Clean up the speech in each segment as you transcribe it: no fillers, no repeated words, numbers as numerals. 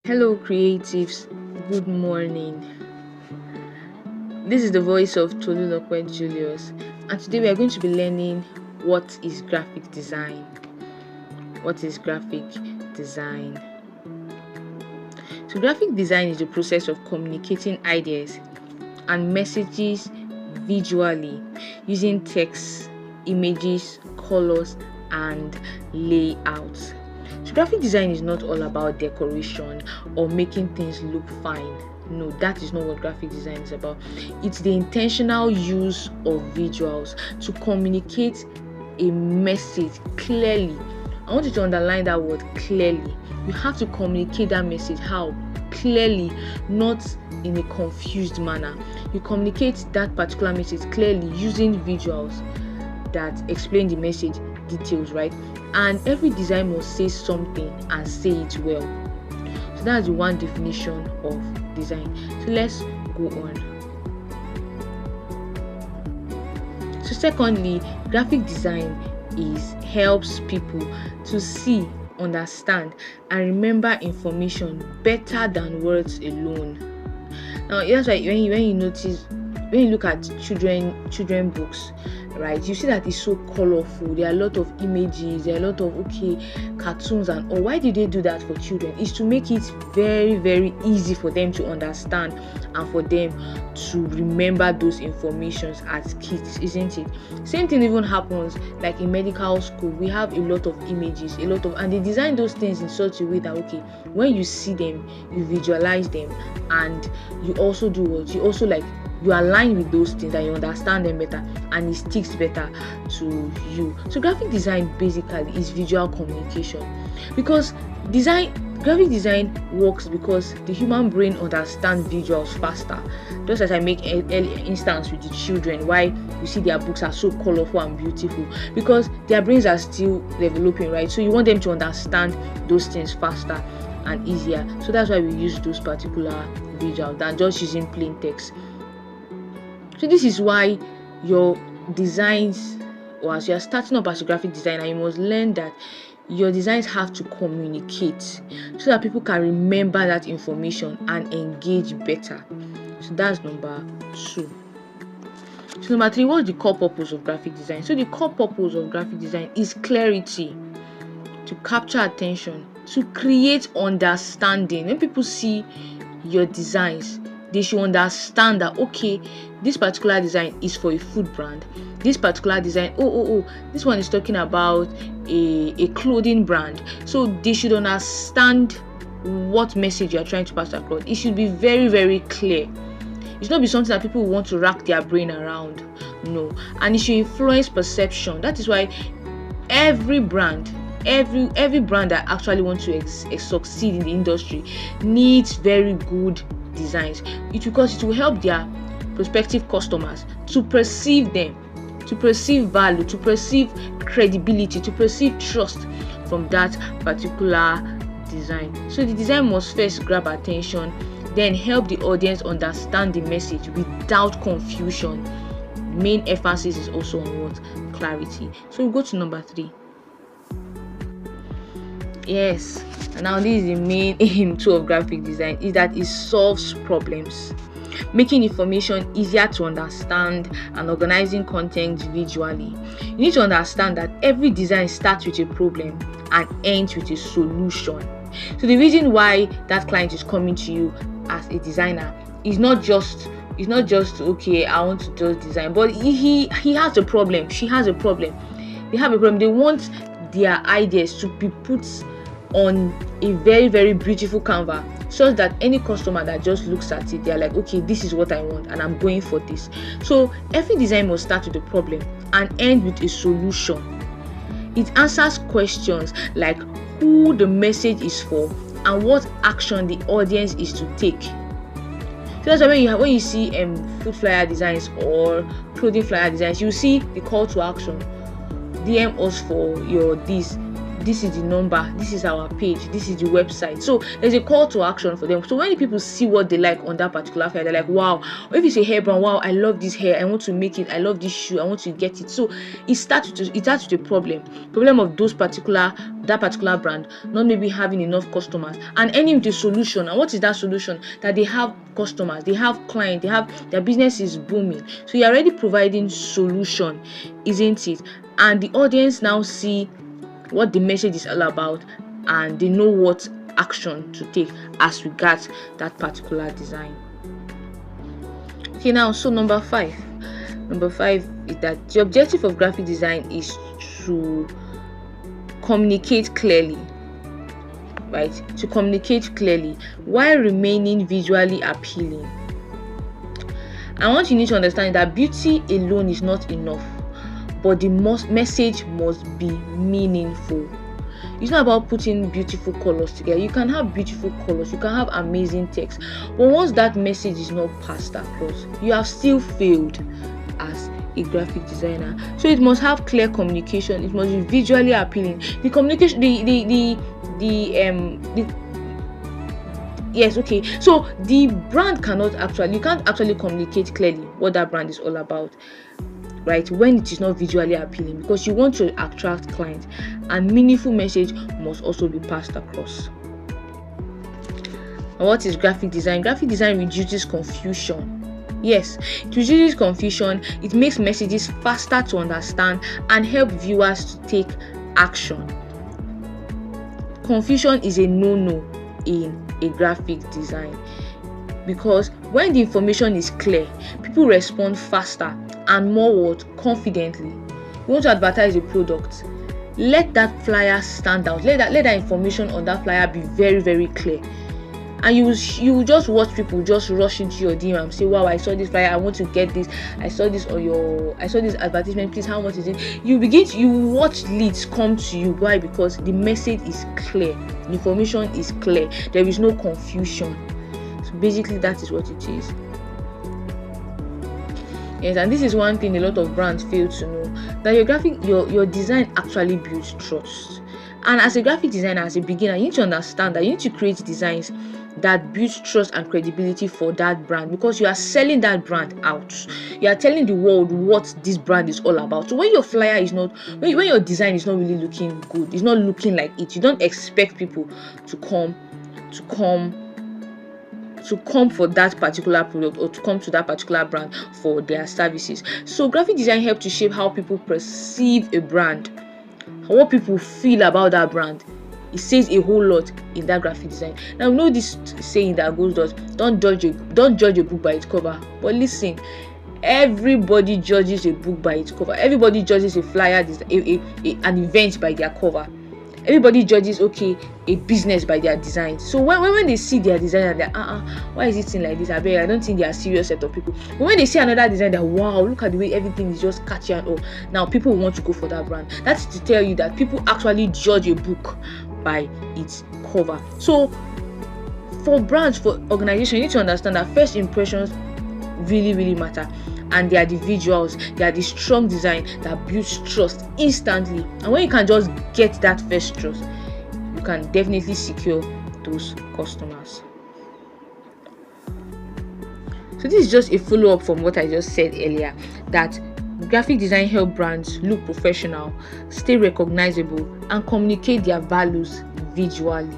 Hello, creatives. Good morning. This is the voice of Tolulokwe Julius, and today we are going to be learning what is graphic design. What is graphic design? So, graphic design is the process of communicating ideas and messages visually using text, images, colors, and layouts. So graphic design is not all about decoration or making things look fine. No, that is not what graphic design is about. It's the intentional use of visuals to communicate a message clearly. I want you to underline that word clearly. You have to communicate that message. How? Clearly, not in a confused manner. You communicate that particular message clearly using visuals that explain the message details, right? And every design must say something and say it well. So that's the one definition of design. So let's go on. So secondly, graphic design helps people to see, understand, and remember information better than words alone. Now that's why when you look at children books, right, you see that it's so colorful. There are a lot of images, there are a lot of cartoons and all. Why did they do that for children? It's to make it very, very easy for them to understand and for them to remember those informations as kids, isn't it? Same thing even happens like in medical school. We have a lot of images, and they design those things in such a way that when you see them, you visualize them, and you also do what you also like. You align with those things and you understand them better, and it sticks better to you. So graphic design basically is visual communication, because graphic design works because the human brain understands visuals faster. Just as I make an instance with the children, why you see their books are so colorful and beautiful, because their brains are still developing, right? So you want them to understand those things faster and easier. So that's why we use those particular visuals than just using plain text. So this is why your designs, or as you are starting up as a graphic designer, you must learn that your designs have to communicate so that people can remember that information and engage better. So that's number 2. So number 3, what's the core purpose of graphic design? So the core purpose of graphic design is clarity, to capture attention, to create understanding. When people see your designs, they should understand that this particular design is for a food brand. This particular design, this one is talking about a clothing brand. So they should understand what message you are trying to pass across. It should be very, very clear. It should not be something that people want to rack their brain around. No, and it should influence perception. That is why every brand that actually wants to succeed in the industry needs very good designs. Because it will help their prospective customers to perceive them, to perceive value, to perceive credibility, to perceive trust from that particular design. So the design must first grab attention, then help the audience understand the message without confusion. Main emphasis is also on what? Clarity. So we go to number 3. Yes, and now this is the main aim too of graphic design, is that it solves problems, making information easier to understand and organizing content visually. You need to understand that every design starts with a problem and ends with a solution. So the reason why that client is coming to you as a designer is not just I want to just design, but he has a problem, she has a problem, they have a problem. They want their ideas to be put on a very, very beautiful canvas, so that any customer that just looks at it, they're like, this is what I want and I'm going for this. So every design must start with a problem and end with a solution. It answers questions like who the message is for and what action the audience is to take. So that's why when you see food flyer designs or clothing flyer designs, you see the call to action. DM us for your this this is the number, this is our page, this is the website. So there's a call to action for them. So when the people see what they like on that particular flyer, they're like, wow. Or if it's a hair brand, wow, I love this hair, I want to make it, I love this shoe, I want to get it. So it starts with a problem of that particular brand not maybe having enough customers, and ending with a solution. And what is that solution? That they have customers, they have clients, their business is booming. So you're already providing solution, isn't it? And the audience now see what the message is all about, and they know what action to take as regards that particular design. Okay, now so number five is that the objective of graphic design is to communicate clearly, right? To communicate clearly while remaining visually appealing. And what you need to understand is that beauty alone is not enough, but the message must be meaningful. It's not about putting beautiful colors together. You can have beautiful colors, you can have amazing text, but once that message is not passed across, you have still failed as a graphic designer. So it must have clear communication, it must be visually appealing. The communication, yes, okay. So the brand you can't actually communicate clearly what that brand is all about, right, when it is not visually appealing, because you want to attract clients, and meaningful message must also be passed across. And what is graphic design? Graphic design reduces confusion. Yes, it reduces confusion, it makes messages faster to understand and help viewers to take action. Confusion is a no-no in a graphic design, because when the information is clear, people respond faster and more confidently. You want to advertise a product, let that flyer stand out, let that information on that flyer be very, very clear, and you will just watch people just rush into your DM and say, wow, I saw this flyer, I want to get this, I saw this advertisement, please, how much is it? You watch leads come to you. Why? Because the message is clear, the information is clear, there is no confusion. So basically that is what it is. Yes, and this is one thing a lot of brands fail to know, that your design actually builds trust. And as a graphic designer, as a beginner, you need to understand that you need to create designs that build trust and credibility for that brand, because you are selling that brand out. You are telling the world what this brand is all about. So when your flyer is not, when your design is not really looking good, it's not looking like it, you don't expect people to come for that particular product or to come to that particular brand for their services. So graphic design helps to shape how people perceive a brand, what people feel about that brand. It says a whole lot in that graphic design. Now, we know this saying that goes, don't judge a book by its cover. But listen, everybody judges a book by its cover. Everybody judges a flyer, an event by their cover. Everybody judges a business by their design. So when they see their design and they're why is it like this? I don't think they are serious set of people. But when they see another design, they're, wow, look at the way everything is just catchy and all. Now people want to go for that brand. That's to tell you that people actually judge a book by its cover. So for brands, for organizations, you need to understand that first impressions really, really matter. And they are the visuals, they are the strong design that builds trust instantly. And when you can just get that first trust, you can definitely secure those customers. So this is just a follow-up from what I just said earlier, that graphic design help brands look professional, stay recognizable, and communicate their values visually.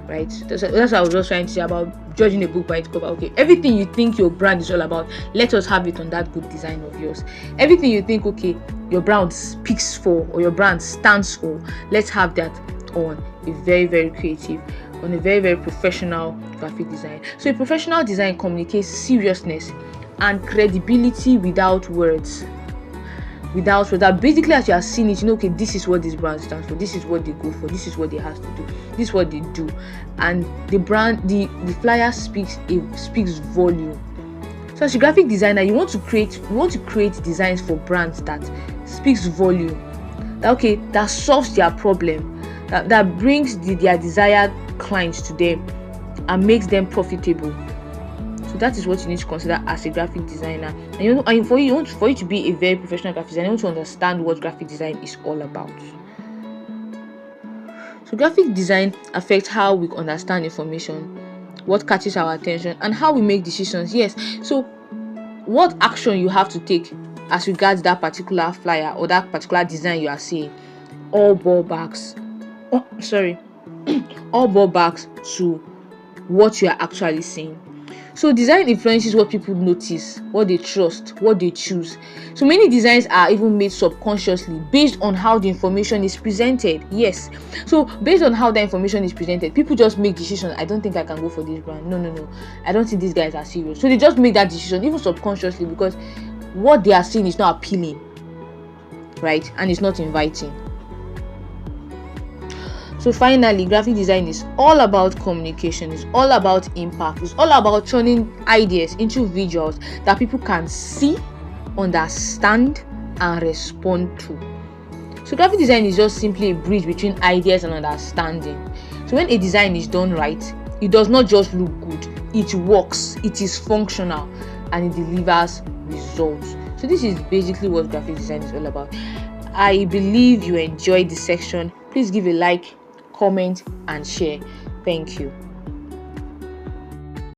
Right? That's what I was just trying to say about judging a book by its cover. Okay, everything you think your brand is all about, let us have it on that good design of yours. Everything you think, your brand speaks for or your brand stands for, let's have that on a very, very creative, on a very, very professional graphic design. So a professional design communicates seriousness and credibility without words. Basically, as you are seeing it, this is what this brand stands for, this is what they go for, this is what they have to do, this is what they do, and the brand, the flyer speaks volume. So as a graphic designer, you want to create designs for brands that speaks volume, that solves their problem, that brings their desired clients to them and makes them profitable. So that is what you need to consider as a graphic designer. And for you to be a very professional graphic designer, you want to understand what graphic design is all about. So graphic design affects how we understand information, what catches our attention, and how we make decisions. Yes, so what action you have to take as regards that particular flyer or that particular design you are seeing, all ball backs all ball backs to what you are actually seeing. So design influences what people notice, what they trust, what they choose. So many designs are even made subconsciously based on how the information is presented. Yes. So based on how the information is presented, people just make decisions. I don't think I can go for this brand. No. I don't think these guys are serious. So they just make that decision, even subconsciously, because what they are seeing is not appealing, right? And it's not inviting. So finally, graphic design is all about communication. It's all about impact. It's all about turning ideas into visuals that people can see, understand, and respond to. So graphic design is just simply a bridge between ideas and understanding. So when a design is done right, it does not just look good. It works, it is functional, and it delivers results. So this is basically what graphic design is all about. I believe you enjoyed this section. Please give a like, comment, and share. Thank you.